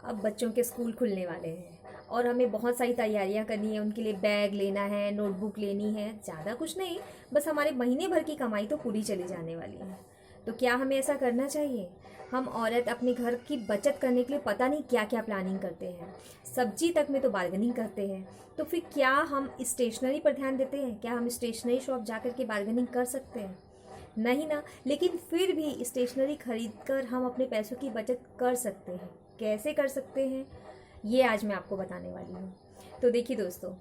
अब बच्चों के स्कूल खुलने वाले हैं और हमें बहुत सारी तैयारियां करनी है। उनके लिए बैग लेना है, नोटबुक लेनी है, ज़्यादा कुछ नहीं, बस हमारे महीने भर की कमाई तो पूरी चली जाने वाली है। तो क्या हमें ऐसा करना चाहिए? हम औरत अपने घर की बचत करने के लिए पता नहीं क्या क्या प्लानिंग करते हैं, सब्जी तक में तो बार्गेनिंग करते हैं। तो फिर क्या हम स्टेशनरी पर ध्यान देते हैं? क्या हम स्टेशनरी शॉप जा कर के बार्गेनिंग कर सकते हैं? नहीं ना। लेकिन फिर भी स्टेशनरी खरीद कर हम अपने पैसों की बचत कर सकते हैं। कैसे कर सकते हैं, ये आज मैं आपको बताने वाली हूँ। तो देखिए दोस्तों,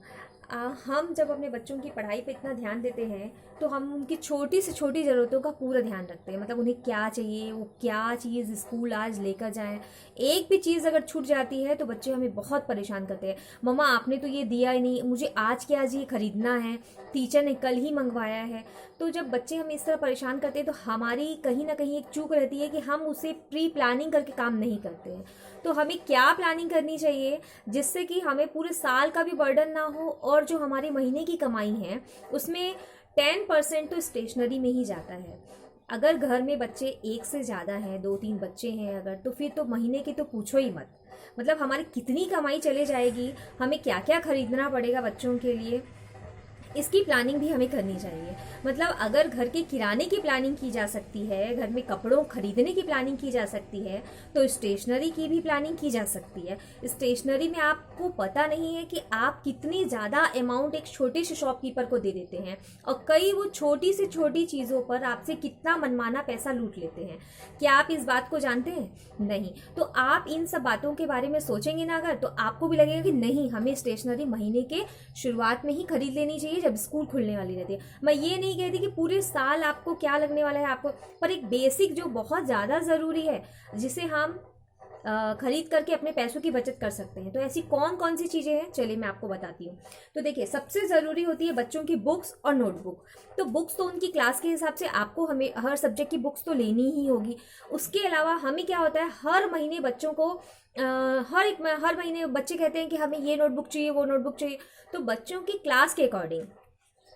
हम जब अपने बच्चों की पढ़ाई पे इतना ध्यान देते हैं तो हम उनकी छोटी से छोटी ज़रूरतों का पूरा ध्यान रखते हैं। मतलब उन्हें क्या चाहिए, वो क्या चीज़ स्कूल आज लेकर जाएं। एक भी चीज़ अगर छूट जाती है तो बच्चे हमें बहुत परेशान करते हैं। मम्मा आपने तो ये दिया ही नहीं, मुझे आज के आज ये खरीदना है, टीचर ने कल ही मंगवाया है। तो जब बच्चे हमें इस तरह परेशान करते हैं तो हमारी कहीं ना कहीं एक चूक रहती है कि हम उसे प्री प्लानिंग करके काम नहीं करते हैं। तो हमें क्या प्लानिंग करनी चाहिए जिससे कि हमें पूरे साल का भी बर्डन ना हो, और जो हमारे महीने की कमाई है उसमें 10% तो स्टेशनरी में ही जाता है। अगर घर में बच्चे एक से ज़्यादा हैं, 2-3 बच्चे हैं अगर, तो फिर तो महीने की तो पूछो ही मत। मतलब हमारी कितनी कमाई चले जाएगी, हमें क्या क्या खरीदना पड़ेगा बच्चों के लिए, इसकी प्लानिंग भी हमें करनी चाहिए। मतलब अगर घर के किराने की प्लानिंग की जा सकती है, घर में कपड़ों खरीदने की प्लानिंग की जा सकती है, तो स्टेशनरी की भी प्लानिंग की जा सकती है। स्टेशनरी में आपको पता नहीं है कि आप कितनी ज़्यादा अमाउंट एक छोटे से शॉपकीपर को दे देते हैं, और कई वो छोटी से छोटी चीज़ों पर आपसे कितना मनमाना पैसा लूट लेते हैं। क्या आप इस बात को जानते हैं? नहीं। तो आप इन सब बातों के बारे में सोचेंगे ना अगर, तो आपको भी लगेगा कि नहीं, हमें स्टेशनरी महीने के शुरुआत में ही खरीद लेनी चाहिए जब स्कूल खुलने वाली रहती है। मैं ये नहीं कहती कि पूरे साल आपको क्या लगने वाला है आपको, पर एक बेसिक जो बहुत ज़्यादा ज़रूरी है जिसे हम खरीद करके अपने पैसों की बचत कर सकते हैं। तो ऐसी कौन कौन सी चीज़ें हैं, चलिए मैं आपको बताती हूँ। तो देखिए, सबसे ज़रूरी होती है बच्चों की बुक्स और नोटबुक। तो बुक्स तो उनकी क्लास के हिसाब से आपको हमें हर सब्जेक्ट की बुक्स तो लेनी ही होगी। उसके अलावा हमें क्या होता है, हर महीने बच्चों को हर महीने बच्चे कहते हैं कि हमें ये नोटबुक चाहिए, वो नोटबुक चाहिए। तो बच्चों की क्लास के अकॉर्डिंग,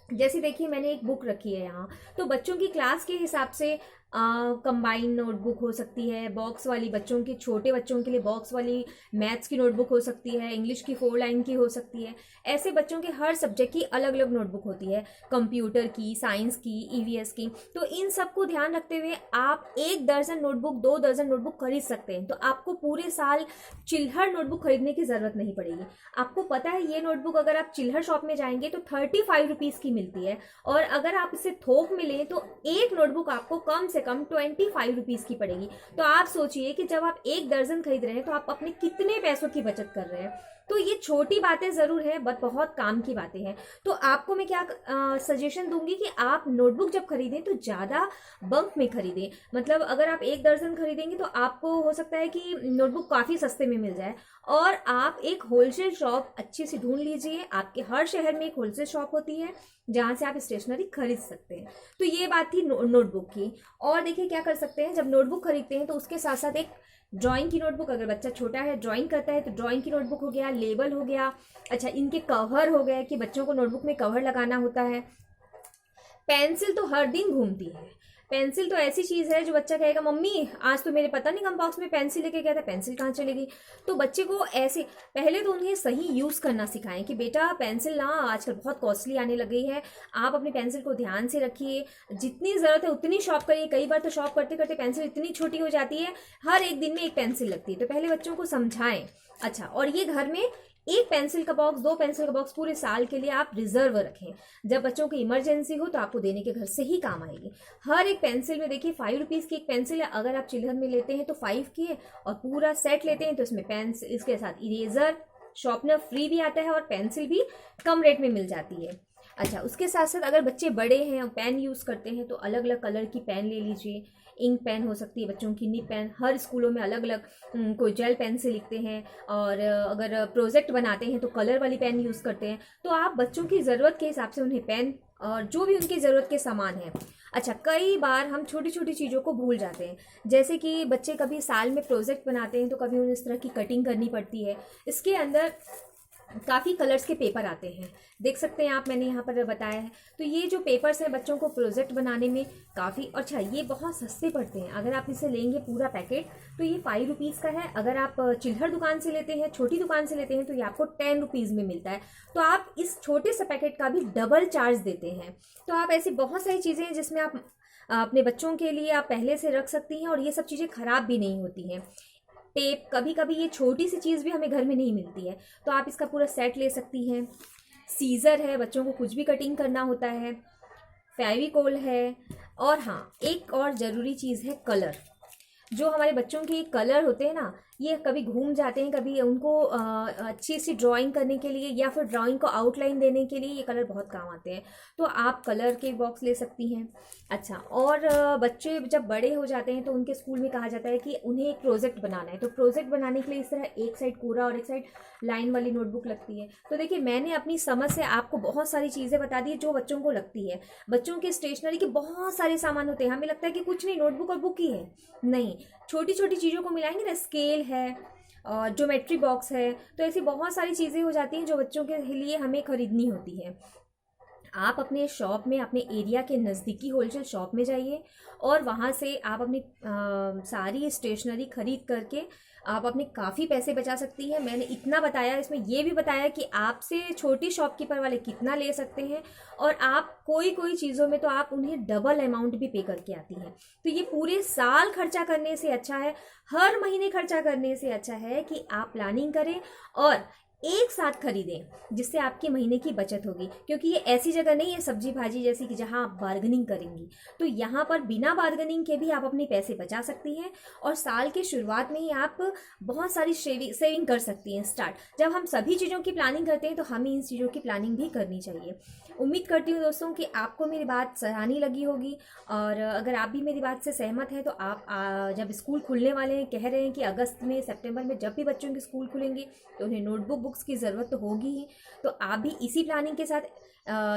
जैसे देखिए मैंने एक बुक रखी है यहाँ, तो बच्चों की क्लास के हिसाब से कंबाइन नोटबुक हो सकती है, बॉक्स वाली, बच्चों की छोटे बच्चों के लिए बॉक्स वाली मैथ्स की नोटबुक हो सकती है, इंग्लिश की 4 लाइन की हो सकती है। ऐसे बच्चों के हर सब्जेक्ट की अलग अलग नोटबुक होती है, कंप्यूटर की, साइंस की, ईवीएस की। तो इन सब को ध्यान रखते हुए आप 1 दर्जन नोटबुक, 2 दर्जन नोटबुक खरीद सकते हैं। तो आपको पूरे साल चिल्हर नोटबुक खरीदने की ज़रूरत नहीं पड़ेगी। आपको पता है ये नोटबुक अगर आप चिल्हर शॉप में जाएंगे तो 35 रुपीज़ की मिलती है, और अगर आप इसे थोक में लें तो एक नोटबुक आपको कम से कम 25 रुपीज़ की पड़ेगी। तो आप सोचिए कि जब आप 1 दर्जन खरीद रहे हैं तो आप अपने कितने पैसों की बचत कर रहे हैं। तो ये छोटी बातें ज़रूर है, बट बहुत काम की बातें हैं। तो आपको मैं क्या सजेशन दूंगी कि आप नोटबुक जब खरीदें तो ज़्यादा बल्क में खरीदें। मतलब अगर आप 1 दर्जन खरीदेंगे तो आपको हो सकता है कि नोटबुक काफ़ी सस्ते में मिल जाए, और आप एक होलसेल शॉप अच्छी सी ढूंढ लीजिए। आपके हर शहर में एक होलसेल शॉप होती है जहाँ से आप स्टेशनरी खरीद सकते हैं। तो ये बात थी नोटबुक की। और देखिए क्या कर सकते हैं, जब नोटबुक खरीदते हैं तो उसके साथ साथ एक ड्राइंग की नोटबुक, अगर बच्चा छोटा है ड्राइंग करता है तो ड्राइंग की नोटबुक हो गया, लेबल हो गया, अच्छा इनके कवर हो गए कि बच्चों को नोटबुक में कवर लगाना होता है। पेंसिल तो हर दिन घूमती है। पेंसिल तो ऐसी चीज़ है जो बच्चा कहेगा मम्मी आज तो मेरे पता नहीं कम बॉक्स में पेंसिल लेके गया था, पेंसिल कहाँ चली गई। तो बच्चे को ऐसे पहले तो उन्हें सही यूज़ करना सिखाएं कि बेटा पेंसिल ना आजकल बहुत कॉस्टली आने लग गई है, आप अपनी पेंसिल को ध्यान से रखिए, जितनी ज़रूरत है उतनी शॉप करिए। कई बार तो शॉप करते करते पेंसिल इतनी छोटी हो जाती है, हर एक दिन में एक पेंसिल लगती है। तो पहले बच्चों को समझाएं। अच्छा, और ये घर में एक पेंसिल का बॉक्स, 2 पेंसिल का बॉक्स पूरे साल के लिए आप रिजर्व रखें। जब बच्चों की इमरजेंसी हो तो आपको देने के घर से ही काम आएगी। हर एक पेंसिल में देखिए 5 रुपीज़ की एक पेंसिल है, अगर आप चिल्हर में लेते हैं तो 5 की है, और पूरा सेट लेते हैं तो इसमें पेंसिल, इसके साथ इरेजर, शार्पनर फ्री भी आता है, और पेंसिल भी कम रेट में मिल जाती है। अच्छा, उसके साथ साथ अगर बच्चे बड़े हैं और पेन यूज़ करते हैं तो अलग अलग कलर की पेन ले लीजिए। इंक पेन हो सकती है बच्चों की, निप पेन, हर स्कूलों में अलग अलग, कोई जेल पेन से लिखते हैं, और अगर प्रोजेक्ट बनाते हैं तो कलर वाली पेन यूज़ करते हैं। तो आप बच्चों की ज़रूरत के हिसाब से उन्हें पेन और जो भी उनकी ज़रूरत के सामान है। अच्छा, कई बार हम छोटी छोटी चीज़ों को भूल जाते हैं, जैसे कि बच्चे कभी साल में प्रोजेक्ट बनाते हैं तो कभी उन्हें इस तरह की कटिंग करनी पड़ती है। इसके अंदर काफ़ी कलर्स के पेपर आते हैं, देख सकते हैं आप, मैंने यहाँ पर बताया है। तो ये जो पेपर्स हैं बच्चों को प्रोजेक्ट बनाने में काफ़ी अच्छा, ये बहुत सस्ते पड़ते हैं। अगर आप इसे लेंगे पूरा पैकेट तो ये 5 रुपीज़ का है। अगर आप चिल्हर दुकान से लेते हैं, छोटी दुकान से लेते हैं, तो ये आपको 10 रुपीज़ में मिलता है। तो आप इस छोटे से पैकेट का भी डबल चार्ज देते हैं। तो आप ऐसी बहुत सारी चीज़ें हैं जिसमें आप अपने बच्चों के लिए आप पहले से रख सकती हैं, और ये सब चीज़ें ख़राब भी नहीं होती हैं। टेप, कभी कभी ये छोटी सी चीज़ भी हमें घर में नहीं मिलती है, तो आप इसका पूरा सेट ले सकती हैं। सीज़र है, बच्चों को कुछ भी कटिंग करना होता है। फेविकोल है। और हाँ, एक और ज़रूरी चीज़ है कलर। जो हमारे बच्चों के कलर होते हैं ना, ये कभी घूम जाते हैं, कभी उनको अच्छी सी ड्राइंग करने के लिए या फिर ड्राइंग को आउटलाइन देने के लिए ये कलर बहुत काम आते हैं। तो आप कलर के बॉक्स ले सकती हैं। अच्छा, और बच्चे जब बड़े हो जाते हैं तो उनके स्कूल में कहा जाता है कि उन्हें एक प्रोजेक्ट बनाना है। तो प्रोजेक्ट बनाने के लिए इस तरह एक साइड कोरा और एक साइड लाइन वाली नोटबुक लगती है। तो देखिए, मैंने अपनी समझ से आपको बहुत सारी चीज़ें बता दी जो बच्चों को लगती है। बच्चों के स्टेशनरी के बहुत सारे सामान होते हैं, हमें लगता है कि कुछ नहीं, नोटबुक और बुक ही है। नहीं, छोटी छोटी चीज़ों को मिलाएंगे ना, स्केल है और ज्योमेट्री बॉक्स है, तो ऐसी बहुत सारी चीज़ें हो जाती हैं जो बच्चों के लिए हमें खरीदनी होती है। आप अपने शॉप में, अपने एरिया के नज़दीकी होलसेल शॉप में जाइए और वहाँ से आप अपनी सारी स्टेशनरी खरीद करके आप अपने काफ़ी पैसे बचा सकती हैं। मैंने इतना बताया, इसमें ये भी बताया कि आपसे छोटी शॉपकीपर वाले कितना ले सकते हैं, और आप कोई कोई चीज़ों में तो आप उन्हें डबल अमाउंट भी पे करके आती हैं। तो ये पूरे साल खर्चा करने से अच्छा है, हर महीने खर्चा करने से अच्छा है कि आप प्लानिंग करें और एक साथ खरीदें, जिससे आपके महीने की बचत होगी। क्योंकि ये ऐसी जगह नहीं है सब्जी भाजी जैसी कि जहां आप बार्गेनिंग करेंगी। तो यहाँ पर बिना बार्गेनिंग के भी आप अपने पैसे बचा सकती हैं, और साल के शुरुआत में ही आप बहुत सारी सेविंग कर सकती हैं स्टार्ट। जब हम सभी चीज़ों की प्लानिंग करते हैं तो हमें इन चीज़ों की प्लानिंग भी करनी चाहिए। उम्मीद करती हूँ दोस्तों कि आपको मेरी बात सराहनीय लगी होगी, और अगर आप भी मेरी बात से सहमत हैं तो आप जब स्कूल खुलने वाले हैं, कह रहे हैं कि अगस्त में, सितंबर में जब भी बच्चों के स्कूल खुलेंगे तो उन्हें नोटबुक बुक्स की ज़रूरत तो होगी ही। तो आप भी इसी प्लानिंग के साथ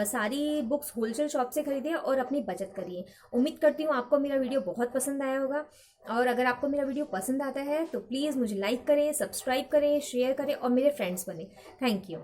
सारी बुक्स होलसेल शॉप से खरीदें और अपनी बचत करिए। उम्मीद करती हूँ आपको मेरा वीडियो बहुत पसंद आया होगा, और अगर आपको मेरा वीडियो पसंद आता है तो प्लीज़ मुझे लाइक करें, सब्सक्राइब करें, शेयर करें और मेरे फ्रेंड्स बने। Thank you.